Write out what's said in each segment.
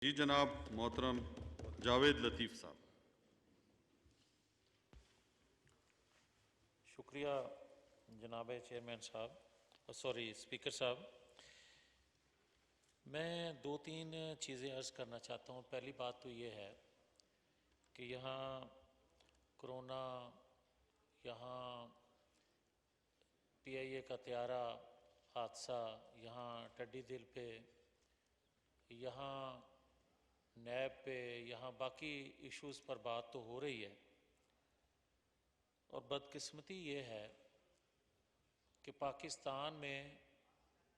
جی جناب محترم جاوید لطیف صاحب۔ شکریہ جناب چیئرمین صاحب، اسپیکر صاحب۔ میں دو تین چیزیں عرض کرنا چاہتا ہوں۔ پہلی بات تو یہ ہے کہ یہاں کرونا، یہاں پی آئی اے کا طیارہ حادثہ، یہاں ٹڈی دل پہ، یہاں نیب پہ، یہاں باقی ایشوز پر بات تو ہو رہی ہے، اور بدقسمتی یہ ہے کہ پاکستان میں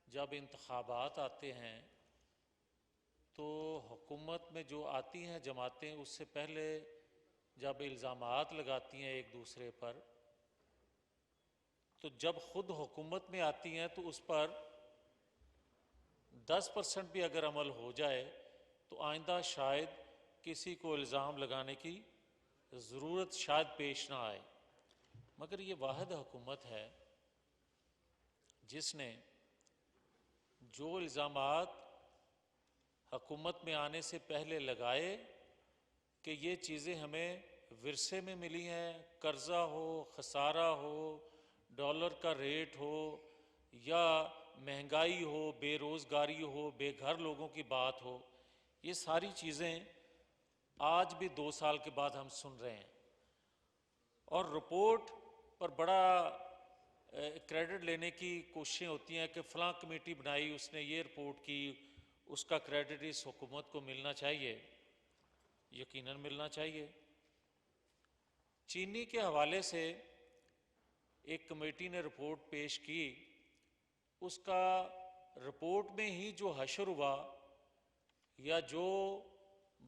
جب انتخابات آتے ہیں تو حکومت میں جو آتی ہیں جماعتیں اس سے پہلے جب الزامات لگاتی ہیں ایک دوسرے پر، تو جب خود حکومت میں آتی ہیں تو اس پر 10% بھی اگر عمل ہو جائے تو آئندہ شاید کسی کو الزام لگانے کی ضرورت شاید پیش نہ آئے۔ مگر یہ واحد حکومت ہے جس نے جو الزامات حکومت میں آنے سے پہلے لگائے کہ یہ چیزیں ہمیں ورثے میں ملی ہیں، قرضہ ہو، خسارہ ہو، ڈالر کا ریٹ ہو، یا مہنگائی ہو، بے روزگاری ہو، بے گھر لوگوں کی بات ہو، یہ ساری چیزیں آج بھی 2 سال کے بعد ہم سن رہے ہیں، اور رپورٹ پر بڑا کریڈٹ لینے کی کوششیں ہوتی ہیں کہ فلاں کمیٹی بنائی، اس نے یہ رپورٹ کی، اس کا کریڈٹ اس حکومت کو ملنا چاہیے، یقیناً ملنا چاہیے۔ چینی کے حوالے سے ایک کمیٹی نے رپورٹ پیش کی، اس کا رپورٹ میں ہی جو حشر ہوا یا جو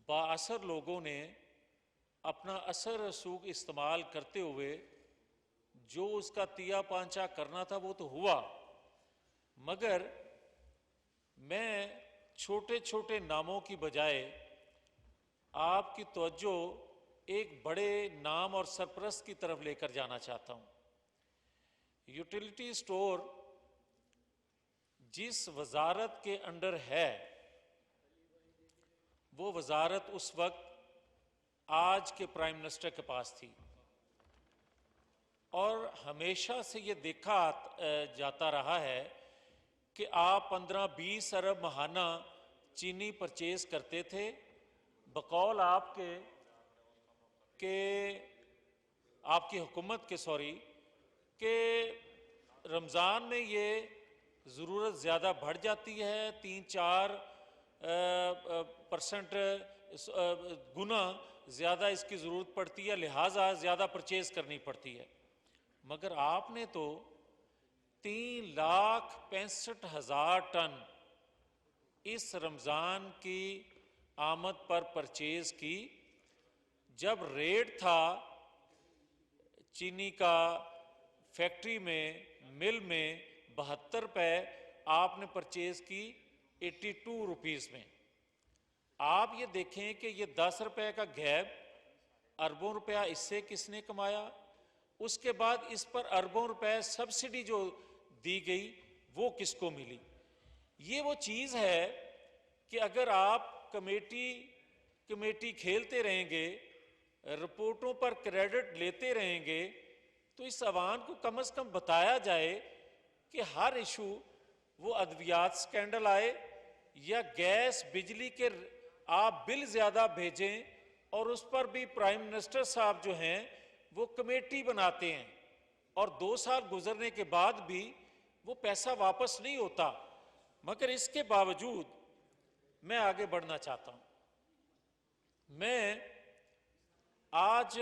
بااثر لوگوں نے اپنا اثر رسوخ استعمال کرتے ہوئے جو اس کا تیا پانچا کرنا تھا وہ تو ہوا، مگر میں چھوٹے چھوٹے ناموں کی بجائے آپ کی توجہ ایک بڑے نام اور سرپرست کی طرف لے کر جانا چاہتا ہوں۔ یوٹیلیٹی سٹور جس وزارت کے انڈر ہے، وہ وزارت اس وقت آج کے پرائم منسٹر کے پاس تھی، اور ہمیشہ سے یہ دیکھا جاتا رہا ہے کہ آپ 15-20 ارب ماہانہ چینی پرچیز کرتے تھے، بقول آپ کے کہ آپ کی حکومت کے کہ رمضان میں یہ ضرورت زیادہ بڑھ جاتی ہے، 3-4% گنا زیادہ اس کی ضرورت پڑتی ہے، لہٰذا زیادہ پرچیز کرنی پڑتی ہے۔ مگر آپ نے تو 3,65,000 ٹن اس رمضان کی آمد پر پرچیز کی، جب ریٹ تھا چینی کا فیکٹری میں، مل میں 72 روپے، آپ نے پرچیز کی 82 روپیز میں۔ آپ یہ دیکھیں کہ یہ 10 روپے کا گیپ، اربوں روپیہ اس سے کس نے کمایا، اس کے بعد اس پر اربوں روپے سبسڈی جو دی گئی وہ کس کو ملی۔ یہ وہ چیز ہے کہ اگر آپ کمیٹی کھیلتے رہیں گے، رپورٹوں پر کریڈٹ لیتے رہیں گے، تو اس عوام کو کم از کم بتایا جائے کہ ہر ایشو، وہ ادویات سکینڈل آئے یا گیس بجلی کے آپ بل زیادہ بھیجیں، اور اس پر بھی پرائم منسٹر صاحب جو ہیں وہ کمیٹی بناتے ہیں، اور 2 سال گزرنے کے بعد بھی وہ پیسہ واپس نہیں ہوتا، مگر اس کے باوجود میں آگے بڑھنا چاہتا ہوں۔ میں آج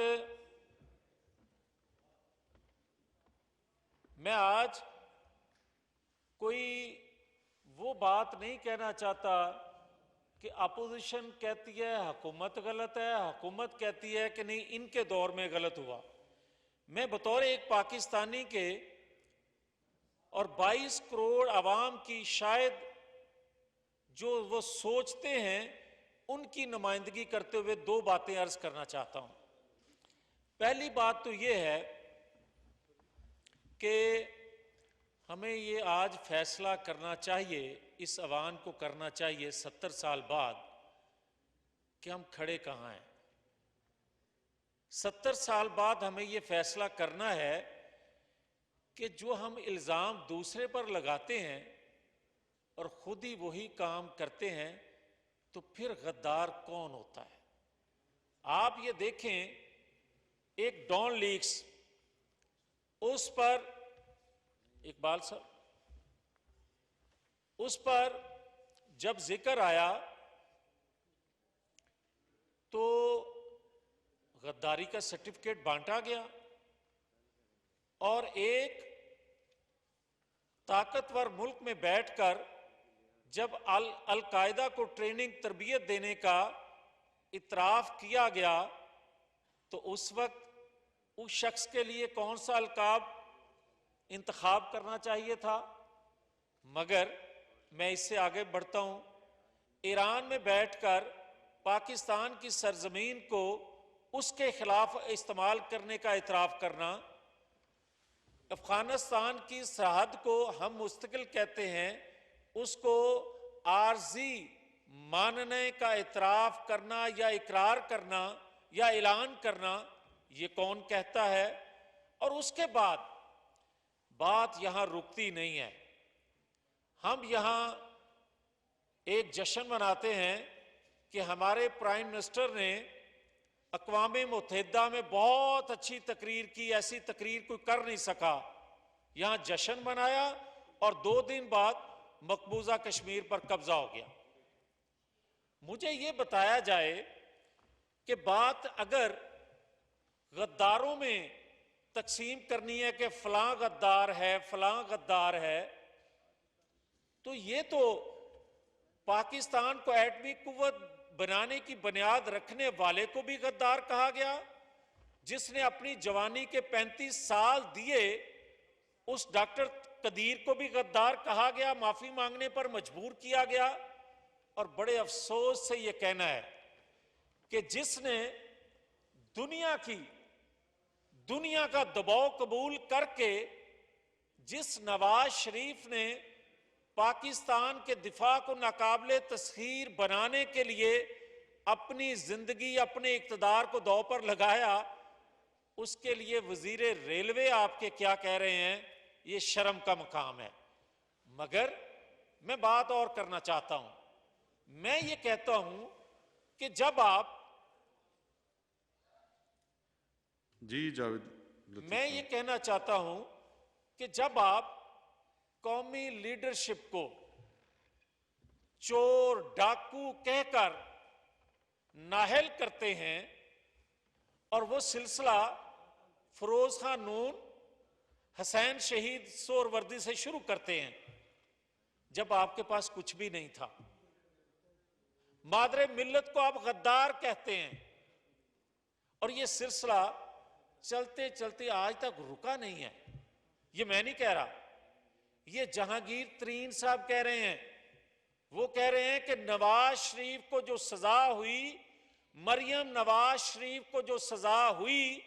کوئی وہ بات نہیں کہنا چاہتا کہ اپوزیشن کہتی ہے حکومت غلط ہے، حکومت کہتی ہے کہ نہیں ان کے دور میں غلط ہوا۔ میں بطور ایک پاکستانی کے اور 22 کروڑ عوام کی شاید جو وہ سوچتے ہیں ان کی نمائندگی کرتے ہوئے 2 باتیں عرض کرنا چاہتا ہوں۔ پہلی بات تو یہ ہے کہ ہمیں یہ آج فیصلہ کرنا چاہیے، اس عوام کو کرنا چاہیے 70 سال بعد، کہ ہم کھڑے کہاں ہیں۔ 70 سال بعد ہمیں یہ فیصلہ کرنا ہے کہ جو ہم الزام دوسرے پر لگاتے ہیں اور خود ہی وہی کام کرتے ہیں تو پھر غدار کون ہوتا ہے۔ آپ یہ دیکھیں، ایک ڈان لیکس، اس پر اقبال صاحب، اس پر جب ذکر آیا تو غداری کا سرٹیفکیٹ بانٹا گیا، اور ایک طاقتور ملک میں بیٹھ کر جب القاعدہ کو ٹریننگ تربیت دینے کا اعتراف کیا گیا تو اس وقت اس شخص کے لیے کون سا القاب انتخاب کرنا چاہیے تھا؟ مگر میں اس سے آگے بڑھتا ہوں، ایران میں بیٹھ کر پاکستان کی سرزمین کو اس کے خلاف استعمال کرنے کا اعتراف کرنا، افغانستان کی سرحد کو ہم مستقل کہتے ہیں، اس کو عارضی ماننے کا اعتراف کرنا یا اقرار کرنا یا اعلان کرنا، یہ کون کہتا ہے؟ اور اس کے بعد بات یہاں رکتی نہیں ہے۔ ہم یہاں ایک جشن مناتے ہیں کہ ہمارے پرائم منسٹر نے اقوام متحدہ میں بہت اچھی تقریر کی، ایسی تقریر کوئی کر نہیں سکا، یہاں جشن منایا اور 2 دن بعد مقبوضہ کشمیر پر قبضہ ہو گیا۔ مجھے یہ بتایا جائے کہ بات اگر غداروں میں تقسیم کرنی ہے کہ فلاں غدار ہے فلاں غدار ہے، تو یہ تو پاکستان کو ایٹمی قوت بنانے کی بنیاد رکھنے والے کو بھی غدار کہا گیا، جس نے اپنی جوانی کے 35 سال دیے اس ڈاکٹر قدیر کو بھی غدار کہا گیا، معافی مانگنے پر مجبور کیا گیا۔ اور بڑے افسوس سے یہ کہنا ہے کہ جس نے دنیا کا دباؤ قبول کر کے جس نواز شریف نے پاکستان کے دفاع کو ناقابل تسخیر بنانے کے لیے اپنی زندگی اپنے اقتدار کو داؤ پر لگایا، اس کے لیے وزیر ریلوے آپ کے کیا کہہ رہے ہیں، یہ شرم کا مقام ہے۔ مگر میں بات اور کرنا چاہتا ہوں، میں یہ کہتا ہوں کہ جب آپ جی جاوید لطیف میں صاحب۔ یہ کہنا چاہتا ہوں کہ جب آپ قومی لیڈرشپ کو چور ڈاکو کہہ کر نااہل کرتے ہیں اور وہ سلسلہ فیروز خان نون، حسین شہید سہروردی سے شروع کرتے ہیں جب آپ کے پاس کچھ بھی نہیں تھا، مادر ملت کو آپ غدار کہتے ہیں، اور یہ سلسلہ چلتے چلتے آج تک رکا نہیں ہے۔ یہ میں نہیں کہہ رہا، یہ جہانگیر ترین صاحب کہہ رہے ہیں۔ وہ کہہ رہے ہیں کہ نواز شریف کو جو سزا ہوئی، مریم نواز شریف کو جو سزا ہوئی،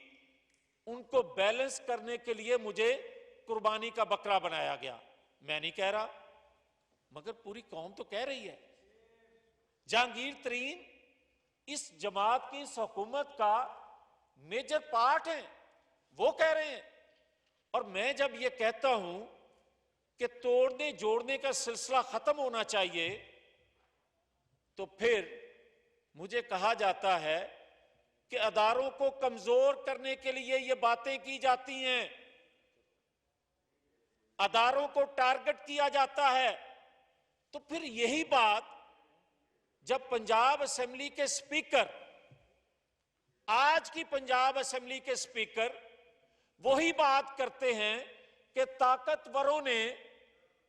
ان کو بیلنس کرنے کے لیے مجھے قربانی کا بکرا بنایا گیا۔ میں نہیں کہہ رہا، مگر پوری قوم تو کہہ رہی ہے۔ جہانگیر ترین اس جماعت کی اس حکومت کا میجر پارٹ ہیں، وہ کہہ رہے ہیں۔ اور میں جب یہ کہتا ہوں کہ توڑنے جوڑنے کا سلسلہ ختم ہونا چاہیے، تو پھر مجھے کہا جاتا ہے کہ اداروں کو کمزور کرنے کے لیے یہ باتیں کی جاتی ہیں، اداروں کو ٹارگٹ کیا جاتا ہے۔ تو پھر یہی بات جب پنجاب اسمبلی کے سپیکر، آج کی پنجاب اسمبلی کے سپیکر وہی بات کرتے ہیں کہ طاقتوروں نے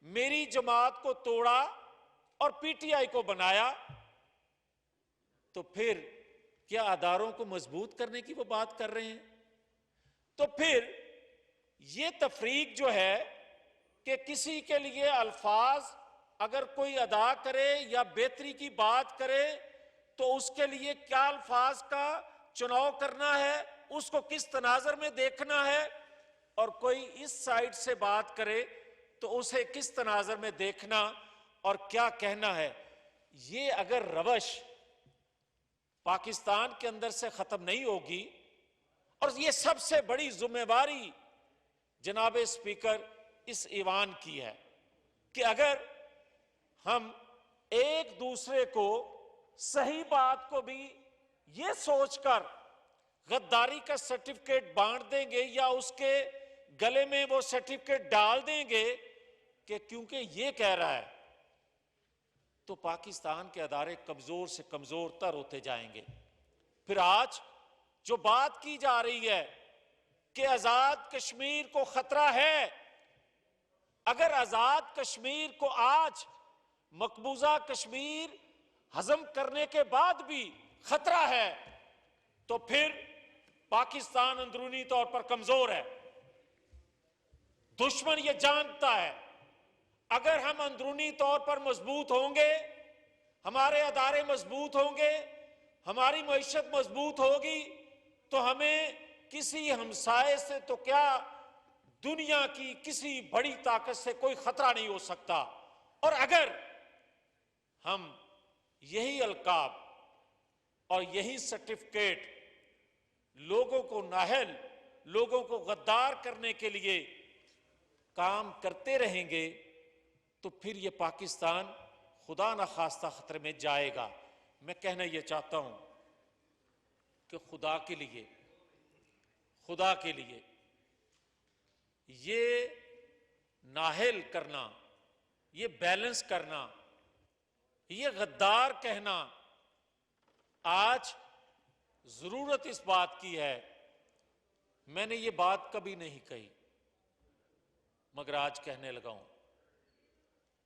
میری جماعت کو توڑا اور پی ٹی آئی کو بنایا، تو پھر کیا اداروں کو مضبوط کرنے کی وہ بات کر رہے ہیں؟ تو پھر یہ تفریق جو ہے کہ کسی کے لیے الفاظ اگر کوئی ادا کرے یا بہتری کی بات کرے تو اس کے لیے کیا الفاظ کا چناؤ کرنا ہے، اس کو کس تناظر میں دیکھنا ہے، اور کوئی اس سائڈ سے بات کرے تو اسے کس تناظر میں دیکھنا اور کیا کہنا ہے۔ یہ اگر روش پاکستان کے اندر سے ختم نہیں ہوگی. اور یہ سب سے بڑی ذمہ داری جناب اسپیکر اس ایوان کی ہے کہ اگر ہم ایک دوسرے کو صحیح بات کو بھی یہ سوچ کر غداری کا سرٹیفکیٹ بانٹ دیں گے یا اس کے گلے میں وہ سرٹیفکیٹ ڈال دیں گے کہ کیونکہ یہ کہہ رہا ہے، تو پاکستان کے ادارے کمزور سے کمزور تر ہوتے جائیں گے. پھر آج جو بات کی جا رہی ہے کہ آزاد کشمیر کو خطرہ ہے، اگر آزاد کشمیر کو آج مقبوضہ کشمیر ہضم کرنے کے بعد بھی خطرہ ہے تو پھر پاکستان اندرونی طور پر کمزور ہے. دشمن یہ جانتا ہے اگر ہم اندرونی طور پر مضبوط ہوں گے، ہمارے ادارے مضبوط ہوں گے، ہماری معیشت مضبوط ہوگی، تو ہمیں کسی ہمسائے سے تو کیا دنیا کی کسی بڑی طاقت سے کوئی خطرہ نہیں ہو سکتا. اور اگر ہم یہی القاب اور یہی سرٹیفکیٹ لوگوں کو نااہل، لوگوں کو غدار کرنے کے لیے کام کرتے رہیں گے تو پھر یہ پاکستان خدا نخواستہ خطرے میں جائے گا. میں کہنا یہ چاہتا ہوں کہ خدا کے لیے یہ نااہل کرنا، یہ بیلنس کرنا، یہ غدار کہنا، آج ضرورت اس بات کی ہے. میں نے یہ بات کبھی نہیں کہی مگر آج کہنے لگا ہوں.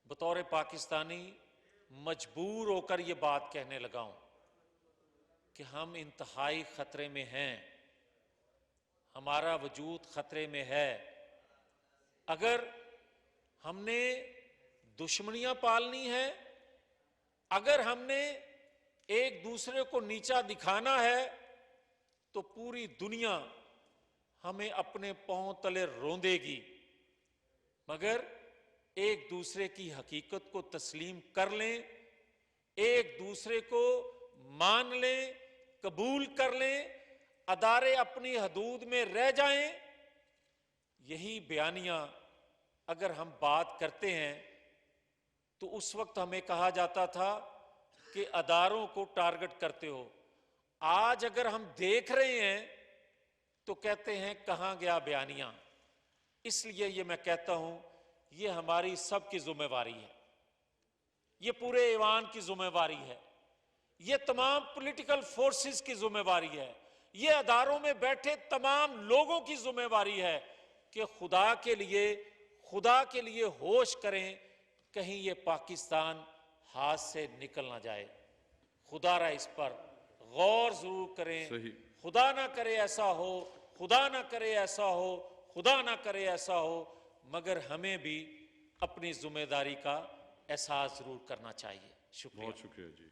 بطور پاکستانی مجبور ہو کر یہ بات کہنے لگا ہوں کہ ہم انتہائی خطرے میں ہیں، ہمارا وجود خطرے میں ہے. اگر ہم نے دشمنیاں پالنی ہے، اگر ہم نے ایک دوسرے کو نیچا دکھانا ہے تو پوری دنیا ہمیں اپنے پاؤں تلے روندے گی. مگر ایک دوسرے کی حقیقت کو تسلیم کر لیں، ایک دوسرے کو مان لیں، قبول کر لیں، ادارے اپنی حدود میں رہ جائیں. یہی بیانیہ اگر ہم بات کرتے ہیں تو اس وقت ہمیں کہا جاتا تھا کہ اداروں کو ٹارگٹ کرتے ہو. آج اگر ہم دیکھ رہے ہیں تو کہتے ہیں کہاں گیا بیانیہ. اس لیے یہ میں کہتا ہوں یہ ہماری سب کی ذمہ داری ہے، یہ پورے ایوان کی ذمہ داری ہے، یہ تمام پولیٹیکل فورسز کی ذمہ داری ہے، یہ اداروں میں بیٹھے تمام لوگوں کی ذمہ داری ہے کہ خدا کے لیے ہوش کریں، کہیں یہ پاکستان ہاتھ سے نکل نہ جائے. خدا را اس پر غور ضرور کریں. صحیح. خدا نہ کرے ایسا ہو، خدا نہ کرے ایسا ہو، خدا نہ کرے ایسا ہو، مگر ہمیں بھی اپنی ذمہ داری کا احساس ضرور کرنا چاہیے. شکریہ. بہت شکریہ جی.